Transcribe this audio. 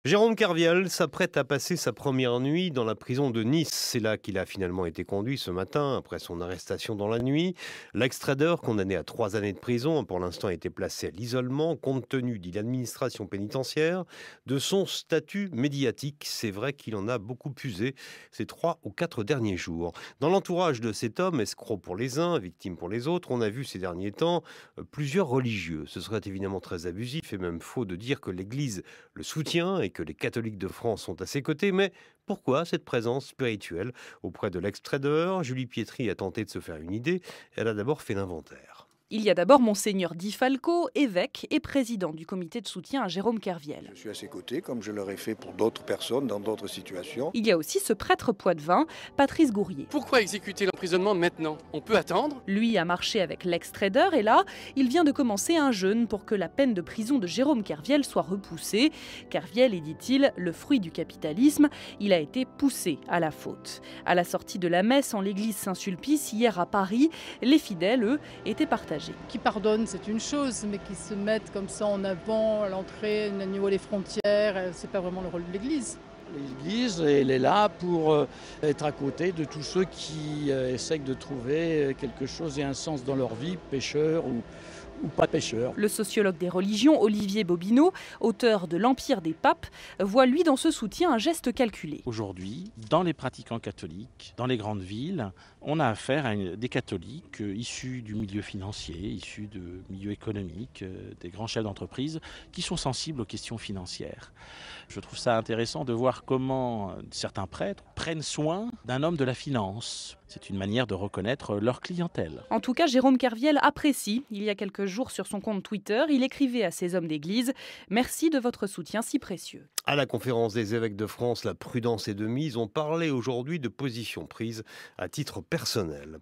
Jérôme Kerviel s'apprête à passer sa première nuit dans la prison de Nice. C'est là qu'il a finalement été conduit ce matin, après son arrestation dans la nuit. L'ex-trader, condamné à 3 années de prison, a pour l'instant été placé à l'isolement, compte tenu, dit l'administration pénitentiaire, de son statut médiatique. C'est vrai qu'il en a beaucoup usé ces 3 ou 4 derniers jours. Dans l'entourage de cet homme, escroc pour les uns, victime pour les autres, on a vu ces derniers temps plusieurs religieux. Ce serait évidemment très abusif et même faux de dire que l'Église le soutient et que les catholiques de France sont à ses côtés, mais pourquoi cette présence spirituelle auprès de l'ex-trader? Julie Pietri a tenté de se faire une idée. Elle a d'abord fait l'inventaire. Il y a d'abord Monseigneur Di Falco, évêque et président du comité de soutien à Jérôme Kerviel. Je suis à ses côtés, comme je l'aurais fait pour d'autres personnes dans d'autres situations. Il y a aussi ce prêtre poitevin, Patrice Gourrier. Pourquoi exécuter l'emprisonnement maintenant? On peut attendre? Lui a marché avec l'ex-trader et là, il vient de commencer un jeûne pour que la peine de prison de Jérôme Kerviel soit repoussée. Kerviel est, dit-il, le fruit du capitalisme. Il a été poussé à la faute. À la sortie de la messe en l'église Saint-Sulpice, hier à Paris, les fidèles, eux, étaient partagés. Qui pardonnent, c'est une chose, mais qui se mettent comme ça en avant à l'entrée, au niveau des frontières, c'est pas vraiment le rôle de l'Église. L'Église, elle est là pour être à côté de tous ceux qui essayent de trouver quelque chose et un sens dans leur vie, pécheurs ou pas pécheurs. Le sociologue des religions, Olivier Bobineau, auteur de l'Empire des papes, voit lui dans ce soutien un geste calculé. Aujourd'hui, dans les pratiquants catholiques, dans les grandes villes, on a affaire à des catholiques issus du milieu financier, issus du milieu économique, des grands chefs d'entreprise, qui sont sensibles aux questions financières. Je trouve ça intéressant de voir comment certains prêtres prennent soin d'un homme de la finance. C'est une manière de reconnaître leur clientèle. En tout cas, Jérôme Kerviel apprécie. Il y a quelques jours sur son compte Twitter, il écrivait à ces hommes d'église « Merci de votre soutien si précieux ». À la conférence des évêques de France, la prudence est de mise. On parlait aujourd'hui de position prise à titre personnel.